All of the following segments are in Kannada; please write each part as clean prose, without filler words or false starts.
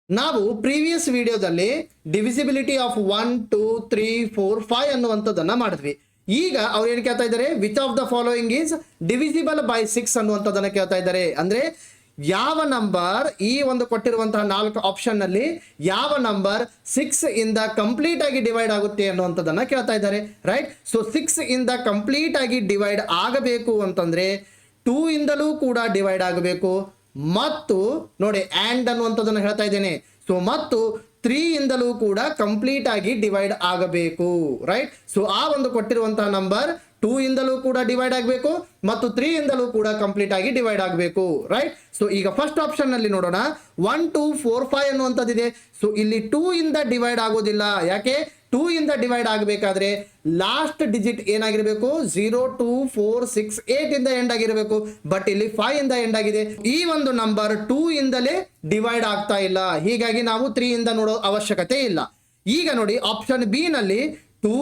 ನಾವು ಪ್ರೀವಿಯಸ್ ವಿಡಿಯೋದಲ್ಲಿ ಡಿವಿಸಿಬಿಲಿಟಿ ಆಫ್ 1 2 3 4 5 ಅನ್ನುವಂಥದ್ದನ್ನ ಮಾಡಿದ್ವಿ. ಈಗ ಅವ್ರು ಏನು ಕೇಳ್ತಾ ಇದ್ದಾರೆ, which of the following is divisible by 6 ಅನ್ನುವಂಥದ್ದನ್ನ ಕೇಳ್ತಾ ಇದ್ದಾರೆ. ಅಂದ್ರೆ ಯಾವ ನಂಬರ್ ಈ ಒಂದು ಕೊಟ್ಟಿರುವಂತಹ 4 ಆಪ್ಷನ್ ನಲ್ಲಿ ಯಾವ ನಂಬರ್ 6 ಇಂದ ಕಂಪ್ಲೀಟ್ ಆಗಿ ಡಿವೈಡ್ ಆಗುತ್ತೆ ಅನ್ನುವಂಥದ್ದನ್ನ ಕೇಳ್ತಾ ಇದ್ದಾರೆ. ರೈಟ್. ಸೊ 6 ಇಂದ ಕಂಪ್ಲೀಟ್ ಆಗಿ ಡಿವೈಡ್ ಆಗಬೇಕು ಅಂತಂದ್ರೆ 2 ಇಂದಲೂ ಕೂಡ ಡಿವೈಡ್ ಆಗಬೇಕು, ಮತ್ತು ನೋಡಿ ಆ್ಯಂಡ್ ಅನ್ನುವಂಥದ್ದನ್ನು ಹೇಳ್ತಾ ಇದ್ದೇನೆ. ಸೊ ಮತ್ತು 3 ಇಂದಲೂ ಕೂಡ ಕಂಪ್ಲೀಟ್ ಆಗಿ ಡಿವೈಡ್ ಆಗಬೇಕು. ರೈಟ್. ಸೊ ಆ ಒಂದು ಕೊಟ್ಟಿರುವಂತಹ ನಂಬರ್ 2 ಇಂದಲೂ ಕೂಡ ಡಿವೈಡ್ ಆಗಬೇಕು ಮತ್ತು 3 ಇಂದಲೂ ಕೂಡ ಕಂಪ್ಲೀಟ್ ಆಗಿ ಡಿವೈಡ್ ಆಗಬೇಕು. ರೈಟ್. ಸೊ ಈಗ ಫಸ್ಟ್ ಆಪ್ಷನ್ ನಲ್ಲಿ ನೋಡೋಣ, 1 2 4 5 ಅನ್ನುವಂಥದ್ದಿದೆ. ಸೊ ಇಲ್ಲಿ 2 ಇಂದ ಡಿವೈಡ್ ಆಗೋದಿಲ್ಲ. ಯಾಕೆ? 2 ಇಂದ ಡಿವೈಡ್ ಆಗಬೇಕಾದ್ರೆ ಲಾಸ್ಟ್ ಡಿಜಿಟ್ ಏನಾಗಿರಬೇಕು, 0 2 4 6 8 ಇಂದ ಎಂಡ್ ಆಗಿರಬೇಕು. ಬಟ್ ಇಲ್ಲಿ 5 ಇಂದ ಎಂಡ್ ಆಗಿದೆ. ಈ ಒಂದು ನಂಬರ್ 2 ಇಂದಲೇ ಡಿವೈಡ್ ಆಗ್ತಾ ಇಲ್ಲ, ಹೀಗಾಗಿ ನಾವು 3 ಇಂದ ನೋಡೋ ಅವಶ್ಯಕತೆ ಇಲ್ಲ. ಈಗ ನೋಡಿ ಆಪ್ಷನ್ ಬಿ ನಲ್ಲಿ 2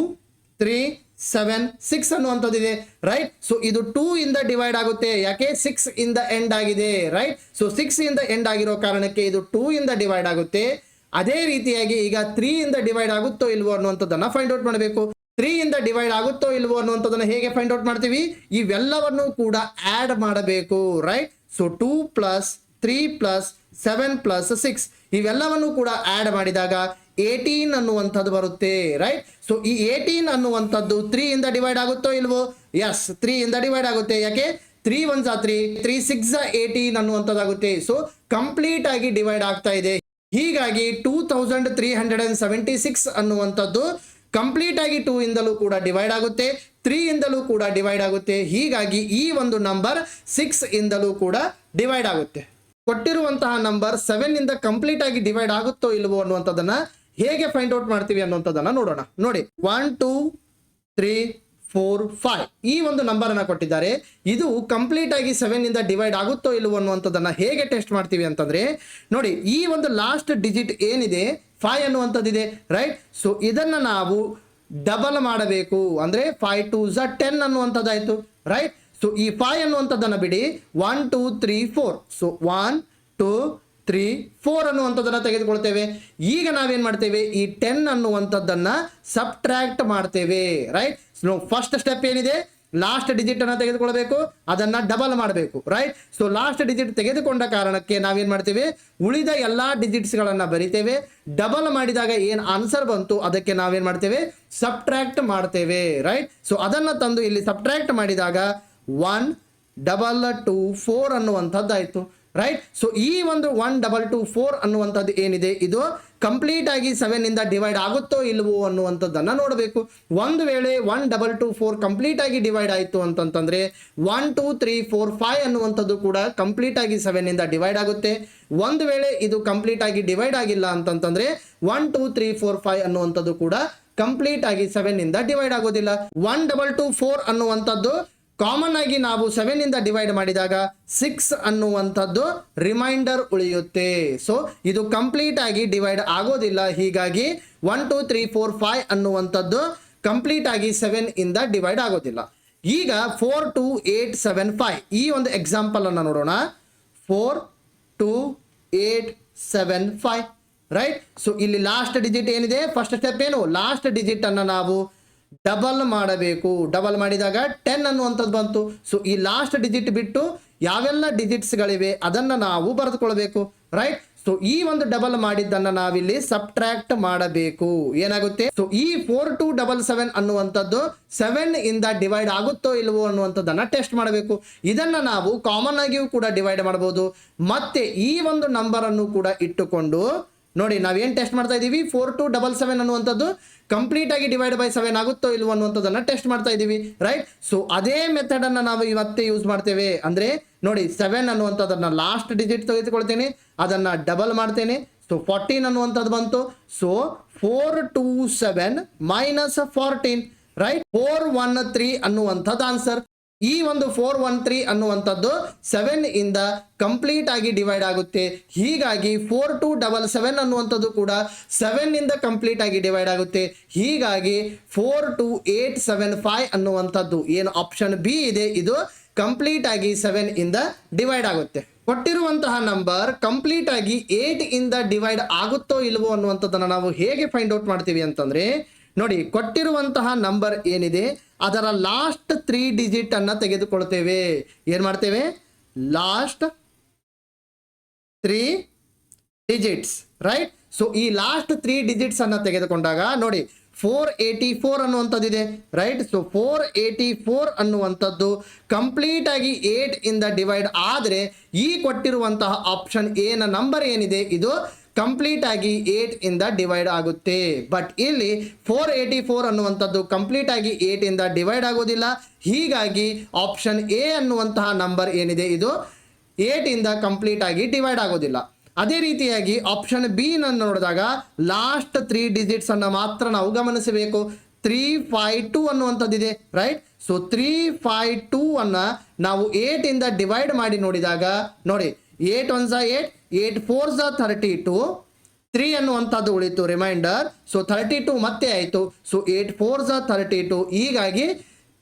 3 7 6 ಅನ್ನುವಂಥದ್ದಿದೆ. ರೈಟ್. ಸೊ ಇದು 2 ಇಂದ ಡಿವೈಡ್ ಆಗುತ್ತೆ. ಯಾಕೆ? 6 ಇಂದ ಎಂಡ್ ಆಗಿದೆ. ರೈಟ್. ಸೊ 6 ಇಂದ ಎಂಡ್ ಆಗಿರೋ ಕಾರಣಕ್ಕೆ ಇದು 2 ಇಂದ ಡಿವೈಡ್ ಆಗುತ್ತೆ. ಅದೇ ರೀತಿಯಾಗಿ ಈಗ 3 ಇಂದ ಡಿವೈಡ್ ಆಗುತ್ತೋ ಇಲ್ವೋ ಅನ್ನುವಂಥದ್ದನ್ನ ಫೈಂಡ್ ಔಟ್ ಮಾಡಬೇಕು. 3 ಇಂದ ಡಿವೈಡ್ ಆಗುತ್ತೋ ಇಲ್ವೋ ಅನ್ನುವಂಥದ್ದನ್ನ ಹೇಗೆ ಫೈಂಡ್ ಔಟ್ ಮಾಡ್ತೀವಿ? ಇವೆಲ್ಲವನ್ನು ಕೂಡ ಆಡ್ ಮಾಡಬೇಕು. Right. So 2 plus 3 plus 7 plus 6 ಇವೆಲ್ಲವನ್ನು ಕೂಡ ಆಡ್ ಮಾಡಿದಾಗ 18 ಅನ್ನುವಂಥದ್ದು ಬರುತ್ತೆ. ರೈಟ್. ಸೊ ಈ 18 ಅನ್ನುವಂಥದ್ದು 3 ಇಂದ ಡಿವೈಡ್ ಆಗುತ್ತೋ ಇಲ್ವೋ? ಎಸ್, 3 ಇಂದ ಡಿವೈಡ್ ಆಗುತ್ತೆ. ಯಾಕೆ? 3 1 3 3 6 18 ಅನ್ನುವಂಥದ್ದಾಗುತ್ತೆ. ಸೊ ಕಂಪ್ಲೀಟ್ ಆಗಿ ಡಿವೈಡ್ ಆಗ್ತಾ ಇದೆ. ಹೀಗಾಗಿ 2376 ಅನ್ನುವಂಥದ್ದು ಕಂಪ್ಲೀಟ್ ಆಗಿ 2 ಇಂದಲೂ ಕೂಡ ಡಿವೈಡ್ ಆಗುತ್ತೆ, 3 ಇಂದಲೂ ಕೂಡ ಡಿವೈಡ್ ಆಗುತ್ತೆ. ಹೀಗಾಗಿ ಈ ಒಂದು ನಂಬರ್ 6 ಇಂದಲೂ ಕೂಡ ಡಿವೈಡ್ ಆಗುತ್ತೆ. ಕೊಟ್ಟಿರುವಂತಹ ನಂಬರ್ 7 ಇಂದ ಕಂಪ್ಲೀಟ್ ಆಗಿ ಡಿವೈಡ್ ಆಗುತ್ತೋ ಇಲ್ವೋ ಅನ್ನುವಂಥದ್ದನ್ನ ಹೇಗೆ ಫೈಂಡ್ ಔಟ್ ಮಾಡ್ತೀವಿ ಅನ್ನುವಂಥದ್ದನ್ನ ನೋಡೋಣ. ನೋಡಿ 1 2 3 4 5 ಈ ಒಂದು ನಂಬರ್ ಅನ್ನ ಕೊಟ್ಟಿದ್ದಾರೆ. ಇದು ಕಂಪ್ಲೀಟ್ ಆಗಿ 7 ಇಂದ ಡಿವೈಡ್ ಆಗುತ್ತೋ ಇಲ್ವೋ ಅನ್ನುವಂಥದ್ದನ್ನ ಹೇಗೆ ಟೆಸ್ಟ್ ಮಾಡ್ತೀವಿ ಅಂತಂದ್ರೆ, ನೋಡಿ ಈ ಒಂದು ಲಾಸ್ಟ್ ಡಿಜಿಟ್ ಏನಿದೆ 5 ಅನ್ನುವಂಥದ್ದಿದೆ. ರೈಟ್. ಸೊ ಇದನ್ನ ನಾವು ಡಬಲ್ ಮಾಡಬೇಕು. ಅಂದ್ರೆ 5 2s 10 ಅನ್ನುವಂಥದ್ದಾಯ್ತು. ರೈಟ್. ಸೊ ಈ 5 ಅನ್ನುವಂಥದ್ದನ್ನ ಬಿಡಿ, 1 2 3 4 ಸೊ 1 2 3 4 ಅನ್ನುವಂಥದ್ದನ್ನ ತೆಗೆದುಕೊಳ್ತೇವೆ. ಈಗ ನಾವೇನ್ ಮಾಡ್ತೇವೆ, ಈ 10 ಅನ್ನುವಂಥದ್ದನ್ನ ಸಬ್ಟ್ರಾಕ್ಟ್ ಮಾಡ್ತೇವೆ. ರೈಟ್. ಸೊ ಫಸ್ಟ್ ಸ್ಟೆಪ್ ಏನಿದೆ, ಲಾಸ್ಟ್ ಡಿಜಿಟ್ ಅನ್ನ ತೆಗೆದುಕೊಳ್ಬೇಕು, ಅದನ್ನ ಡಬಲ್ ಮಾಡಬೇಕು. ರೈಟ್. ಸೊ ಲಾಸ್ಟ್ ಡಿಜಿಟ್ ತೆಗೆದುಕೊಂಡ ಕಾರಣಕ್ಕೆ ನಾವೇನ್ ಮಾಡ್ತೇವೆ, ಉಳಿದ ಎಲ್ಲಾ ಡಿಜಿಟ್ಸ್ ಗಳನ್ನ ಬರಿತೇವೆ. ಡಬಲ್ ಮಾಡಿದಾಗ ಏನ್ ಆನ್ಸರ್ ಬಂತು ಅದಕ್ಕೆ ನಾವೇನ್ ಮಾಡ್ತೇವೆ, ಸಬ್ಟ್ರಾಕ್ಟ್ ಮಾಡ್ತೇವೆ. ರೈಟ್. ಸೊ ಅದನ್ನ ತಂದು ಇಲ್ಲಿ ಸಬ್ಟ್ರಾಕ್ಟ್ ಮಾಡಿದಾಗ 1 2 2 4 ಅನ್ನುವಂಥದ್ದಾಯ್ತು. ರೈಟ್. ಸೊ ಈ ಒಂದು 1 2 2 4 ಅನ್ನುವಂಥದ್ದು ಏನಿದೆ, ಇದು ಕಂಪ್ಲೀಟ್ ಆಗಿ 7 ಇಂದ ಡಿವೈಡ್ ಆಗುತ್ತೋ ಇಲ್ವೋ ಅನ್ನುವಂಥದ್ದನ್ನ ನೋಡಬೇಕು. ಒಂದು ವೇಳೆ 1 2 2 4 ಕಂಪ್ಲೀಟ್ ಆಗಿ ಡಿವೈಡ್ ಆಯಿತು ಅಂತಂತಂದ್ರೆ 1 2 3 4 5 ಅನ್ನುವಂಥದ್ದು ಕೂಡ ಕಂಪ್ಲೀಟ್ ಆಗಿ 7 ಇಂದ ಡಿವೈಡ್ ಆಗುತ್ತೆ. ಒಂದು ವೇಳೆ ಇದು ಕಂಪ್ಲೀಟ್ ಆಗಿ ಡಿವೈಡ್ ಆಗಿಲ್ಲ ಅಂತಂತಂದ್ರೆ 1 2 3 4 5 ಅನ್ನುವಂಥದ್ದು ಕೂಡ ಕಂಪ್ಲೀಟ್ ಆಗಿ 7 ಇಂದ ಡಿವೈಡ್ ಆಗೋದಿಲ್ಲ. 1 2 2 4 ಅನ್ನುವಂಥದ್ದು ಕಾಮನ್ ಆಗಿ ನಾವು 7 ಇಂದ ಡಿವೈಡ್ ಮಾಡಿದಾಗ 6 ಅನ್ನುವಂಥದ್ದು ರಿಮೈಂಡರ್ ಉಳಿಯುತ್ತೆ. ಸೊ ಇದು ಕಂಪ್ಲೀಟ್ ಆಗಿ ಡಿವೈಡ್ ಆಗೋದಿಲ್ಲ. ಹೀಗಾಗಿ 1 2 3 4 5 ಅನ್ನುವಂಥದ್ದು ಕಂಪ್ಲೀಟ್ ಆಗಿ 7 ಇಂದ ಡಿವೈಡ್ ಆಗೋದಿಲ್ಲ. ಈಗ 4 2 8 7 5 ಈ ಒಂದು ಎಕ್ಸಾಂಪಲ್ ಅನ್ನು ನೋಡೋಣ. 4 2 8 7 5. ರೈಟ್. ಸೊ ಇಲ್ಲಿ ಲಾಸ್ಟ್ ಡಿಜಿಟ್ ಏನಿದೆ, ಫಸ್ಟ್ ಸ್ಟೆಪ್ ಏನು, ಲಾಸ್ಟ್ ಡಿಜಿಟ್ ಅನ್ನ ನಾವು ಡಬಲ್ ಮಾಡಬೇಕು. ಡಬಲ್ ಮಾಡಿದಾಗ 10 ಅನ್ನುವಂಥದ್ದು ಬಂತು. ಸೊ ಈ ಲಾಸ್ಟ್ ಡಿಜಿಟ್ ಬಿಟ್ಟು ಯಾವೆಲ್ಲ ಡಿಜಿಟ್ಸ್ ಗಳಿವೆ ಅದನ್ನ ನಾವು ಬರೆದುಕೊಳ್ಬೇಕು. ರೈಟ್. ಸೊ ಈ ಒಂದು ಡಬಲ್ ಮಾಡಿದ್ದನ್ನ ನಾವಿಲ್ಲಿ ಸಬ್ಟ್ರಾಕ್ಟ್ ಮಾಡಬೇಕು. ಏನಾಗುತ್ತೆ, ಸೊ ಈ 4 2 7 7 ಅನ್ನುವಂಥದ್ದು 7 ಇಂದ ಡಿವೈಡ್ ಆಗುತ್ತೋ ಇಲ್ವೋ ಅನ್ನುವಂಥದ್ದನ್ನ ಟೆಸ್ಟ್ ಮಾಡಬೇಕು. ಇದನ್ನ ನಾವು ಕಾಮನ್ ಆಗಿಯೂ ಕೂಡ ಡಿವೈಡ್ ಮಾಡಬಹುದು. ಮತ್ತೆ ಈ ಒಂದು ನಂಬರ್ ಅನ್ನು ಕೂಡ ಇಟ್ಟುಕೊಂಡು ನೋಡಿ ನಾವೇನ್ ಟೆಸ್ಟ್ ಮಾಡ್ತಾ ಇದೀವಿ, 4 2 7 7 ಅನ್ನುವಂಥದ್ದು ಕಂಪ್ಲೀಟ್ ಆಗಿ ಡಿವೈಡ್ ಬೈ 7 ಆಗುತ್ತೋ ಇಲ್ವೋ ಅನ್ನುವಂಥದ್ದನ್ನ ಟೆಸ್ಟ್ ಮಾಡ್ತಾ ಇದೀವಿ. ರೈಟ್. ಸೊ ಅದೇ ಮೆಥಡ್ ಅನ್ನ ನಾವು ಇವತ್ತೇ ಯೂಸ್ ಮಾಡ್ತೇವೆ. ಅಂದ್ರೆ ನೋಡಿ 7 ಅನ್ನುವಂಥದ್ದನ್ನ ಲಾಸ್ಟ್ ಡಿಜಿಟ್ ತೆಗೆದುಕೊಳ್ತೇನೆ, ಅದನ್ನ ಡಬಲ್ ಮಾಡ್ತೇನೆ. ಸೊ 14 ಅನ್ನುವಂಥದ್ದು ಬಂತು. So 4 2 7 minus 14. ರೈಟ್. 413 ಅನ್ನುವಂಥದ್ದು ಆನ್ಸರ್. ಈ ಒಂದು 413 ಅನ್ನುವಂಥದ್ದು 7 ಇಂದ ಕಂಪ್ಲೀಟ್ ಆಗಿ ಡಿವೈಡ್ ಆಗುತ್ತೆ. ಹೀಗಾಗಿ 4 2 7 7 ಅನ್ನುವಂಥದ್ದು ಕೂಡ 7 ಇಂದ ಕಂಪ್ಲೀಟ್ ಆಗಿ ಡಿವೈಡ್ ಆಗುತ್ತೆ. ಹೀಗಾಗಿ 4 2 8 7 5 ಅನ್ನುವಂಥದ್ದು ಏನು ಆಪ್ಷನ್ ಬಿ ಇದೆ, ಇದು ಕಂಪ್ಲೀಟ್ ಆಗಿ 7 ಇಂದ ಡಿವೈಡ್ ಆಗುತ್ತೆ. ಕೊಟ್ಟಿರುವಂತಹ ನಂಬರ್ ಕಂಪ್ಲೀಟ್ ಆಗಿ 8 ಇಂದ ಡಿವೈಡ್ ಆಗುತ್ತೋ ಇಲ್ವೋ ಅನ್ನುವಂಥದ್ದನ್ನು ನಾವು ಹೇಗೆ ಫೈಂಡ್ ಔಟ್ ಮಾಡ್ತೀವಿ ಅಂತಂದ್ರೆ, ನೋಡಿ, ಕೊಟ್ಟಿರುವಂತಹ ನಂಬರ್ ಏನಿದೆ ಅದರ ಲಾಸ್ಟ್ 3 ಡಿಜಿಟ್ ಅನ್ನ ತೆಗೆದುಕೊಳ್ತೇವೆ. ಏನ್ ಮಾಡ್ತೇವೆ? Last 3 digits, right? ಸೊ ಈ ಲಾಸ್ಟ್ 3 ಡಿಜಿಟ್ಸ್ ಅನ್ನ ತೆಗೆದುಕೊಂಡಾಗ ನೋಡಿ 484 ಅನ್ನುವಂಥದ್ದಿದೆ, ರೈಟ್? ಸೊ 484 ಅನ್ನುವಂಥದ್ದು ಕಂಪ್ಲೀಟ್ ಆಗಿ 8 ಇಂದ ಡಿವೈಡ್ ಆದರೆ ಈ ಕೊಟ್ಟಿರುವಂತಹ ಆಪ್ಷನ್ ಎ ನ ನಂಬರ್ ಏನಿದೆ ಇದು ಕಂಪ್ಲೀಟ್ ಆಗಿ 8 ಇಂದ ಡಿವೈಡ್ ಆಗುತ್ತೆ. ಬಟ್ ಇಲ್ಲಿ 484 ಅನ್ನುವಂಥದ್ದು ಕಂಪ್ಲೀಟ್ ಆಗಿ 8 ಇಂದ ಡಿವೈಡ್ ಆಗೋದಿಲ್ಲ. ಹೀಗಾಗಿ ಆಪ್ಷನ್ ಎ ಅನ್ನುವಂತಹ ನಂಬರ್ ಏನಿದೆ ಇದು 8 ಇಂದ ಕಂಪ್ಲೀಟ್ ಆಗಿ ಡಿವೈಡ್ ಆಗೋದಿಲ್ಲ. ಅದೇ ರೀತಿಯಾಗಿ ಆಪ್ಷನ್ ಬಿ ನನ್ನು ನೋಡಿದಾಗ ಲಾಸ್ಟ್ 3 ಡಿಜಿಟ್ಸ್ ಅನ್ನು ಮಾತ್ರ ನಾವು ಗಮನಿಸಬೇಕು. 352 ಅನ್ನುವಂಥದ್ದಿದೆ, ರೈಟ್? ಸೊ 352 ಅನ್ನ ನಾವು 8 ಇಂದ ಡಿವೈಡ್ ಮಾಡಿ ನೋಡಿದಾಗ ನೋಡಿ 8 1 8, 8 4 32, 3 ಅನ್ನುವಂಥದ್ದು ಉಳಿತು ರಿಮೈಂಡರ್. ಸೊ 32 ಮತ್ತೆ ಆಯಿತು. ಸೊ 8 4 32. ಹೀಗಾಗಿ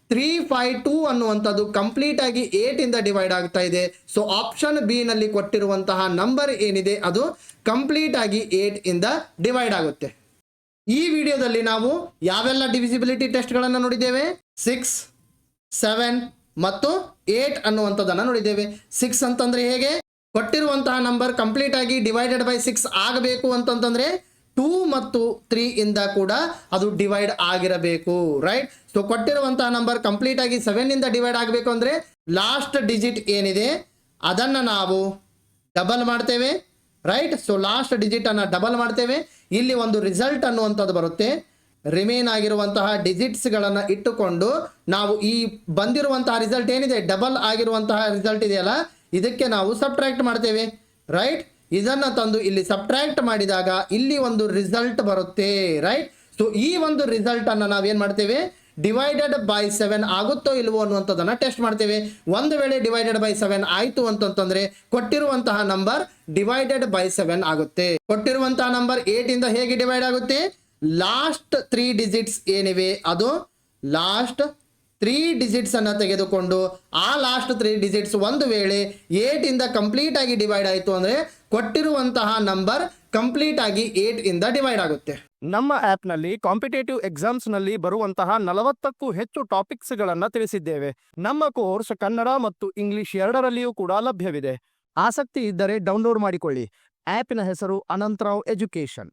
352 ಅನ್ನುವಂಥದ್ದು ಕಂಪ್ಲೀಟ್ ಆಗಿ 8 ಇಂದ ಡಿವೈಡ್ ಆಗ್ತಾ ಇದೆ. ಸೊ ಆಪ್ಷನ್ ಬಿ ನಲ್ಲಿ ಕೊಟ್ಟಿರುವಂತಹ ನಂಬರ್ ಏನಿದೆ ಅದು ಕಂಪ್ಲೀಟ್ ಆಗಿ 8 ಇಂದ ಡಿವೈಡ್ ಆಗುತ್ತೆ. ಈ ವಿಡಿಯೋದಲ್ಲಿ ನಾವು ಯಾವೆಲ್ಲ ಡಿವಿಸಿಬಿಲಿಟಿ ಟೆಸ್ಟ್ಗಳನ್ನು ನೋಡಿದ್ದೇವೆ? 6, 7 ಮತ್ತು 8 ಅನ್ನುವಂಥದ್ದನ್ನು ನೋಡಿದ್ದೇವೆ. 6 ಅಂತಂದ್ರೆ ಹೇಗೆ? ಕೊಟ್ಟಿರುವಂತಹ ನಂಬರ್ ಕಂಪ್ಲೀಟ್ ಆಗಿ ಡಿವೈಡೆಡ್ ಬೈ 6 ಆಗಬೇಕು ಅಂತಂತಂದ್ರೆ 2 ಮತ್ತು 3 ಇಂದ ಕೂಡ ಅದು ಡಿವೈಡ್ ಆಗಿರಬೇಕು, ರೈಟ್? ಸೊ ಕೊಟ್ಟಿರುವಂತಹ ನಂಬರ್ ಕಂಪ್ಲೀಟ್ ಆಗಿ 7 ಇಂದ ಡಿವೈಡ್ ಆಗಬೇಕು ಅಂದ್ರೆ ಲಾಸ್ಟ್ ಡಿಜಿಟ್ ಏನಿದೆ ಅದನ್ನು ನಾವು ಡಬಲ್ ಮಾಡ್ತೇವೆ, ರೈಟ್? ಸೊ ಲಾಸ್ಟ್ ಡಿಜಿಟ್ ಅನ್ನು ಡಬಲ್ ಮಾಡ್ತೇವೆ. ಇಲ್ಲಿ ಒಂದು ರಿಸಲ್ಟ್ ಅನ್ನುವಂಥದ್ದು ಬರುತ್ತೆ. ರಿಮೇನ್ ಆಗಿರುವಂತಹ ಡಿಜಿಟ್ಸ್ಗಳನ್ನು ಇಟ್ಟುಕೊಂಡು ನಾವು ಈ ಬಂದಿರುವಂತಹ ರಿಸಲ್ಟ್ ಏನಿದೆ ಡಬಲ್ ಆಗಿರುವಂತಹ ರಿಸಲ್ಟ್ ಇದೆಯಲ್ಲ ಇದಕ್ಕೆ ನಾವು ಸಬ್ಟ್ರಾಕ್ಟ್ ಮಾಡ್ತೇವೆ, ರೈಟ್? ಇದನ್ನು ತಂದು ಇಲ್ಲಿ ಸಬ್ಟ್ರಾಕ್ಟ್ ಮಾಡಿದಾಗ ಇಲ್ಲಿ ಒಂದು ರಿಸಲ್ಟ್ ಬರುತ್ತೆ, ರೈಟ್? ಸೊ ಈ ಒಂದು ರಿಸಲ್ಟ್ ಅನ್ನು ನಾವೇನು ಮಾಡ್ತೇವೆ? ಡಿವೈಡೆಡ್ ಬೈ 7 ಆಗುತ್ತೋ ಇಲ್ವೋ ಅನ್ನುವಂಥದ್ದನ್ನು ಟೆಸ್ಟ್ ಮಾಡ್ತೇವೆ. ಒಂದು ವೇಳೆ ಡಿವೈಡೆಡ್ ಬೈ 7 ಆಯಿತು ಅಂತಂತಂದ್ರೆ ಕೊಟ್ಟಿರುವಂತಹ ನಂಬರ್ ಡಿವೈಡೆಡ್ ಬೈ 7 ಆಗುತ್ತೆ. ಕೊಟ್ಟಿರುವಂತಹ ನಂಬರ್ 8 ಇಂದ ಹೇಗೆ ಡಿವೈಡ್ ಆಗುತ್ತೆ? ಲಾಸ್ಟ್ 3 ಡಿಜಿಟ್ಸ್ ಏನಿವೆ ಅದು ಲಾಸ್ಟ್ 3 ಡಿಜಿಟ್ಸ್ ಅನ್ನು ತೆಗೆದುಕೊಂಡು ಆ ಲಾಸ್ಟ್ 3 ಡಿಜಿಟ್ಸ್ ಒಂದು ವೇಳೆ 8 ಇಂದ ಕಂಪ್ಲೀಟ್ ಆಗಿ ಡಿವೈಡ್ ಆಯಿತು ಅಂದ್ರೆ ಕೊಟ್ಟಿರುವಂತಹ ನಂಬರ್ ಕಂಪ್ಲೀಟ್ ಆಗಿ 8 ಇಂದ ಡಿವೈಡ್ ಆಗುತ್ತೆ. ನಮ್ಮ ಆಪ್ನಲ್ಲಿ ಕಾಂಪಿಟೇಟಿವ್ ಎಕ್ಸಾಮ್ಸ್ನಲ್ಲಿ ಬರುವಂತಹ 40ಕ್ಕೂ ಹೆಚ್ಚು ಟಾಪಿಕ್ಸ್ಗಳನ್ನು ತಿಳಿಸಿದ್ದೇವೆ. ನಮ್ಮ ಕೋರ್ಸ್ ಕನ್ನಡ ಮತ್ತು ಇಂಗ್ಲಿಷ್ ಎರಡರಲ್ಲಿಯೂ ಕೂಡ ಲಭ್ಯವಿದೆ. ಆಸಕ್ತಿ ಇದ್ದರೆ ಡೌನ್ಲೋಡ್ ಮಾಡಿಕೊಳ್ಳಿ. ಆ್ಯಪಿನ ಹೆಸರು ಅನಂತರಾವ್ ಎಜುಕೇಶನ್.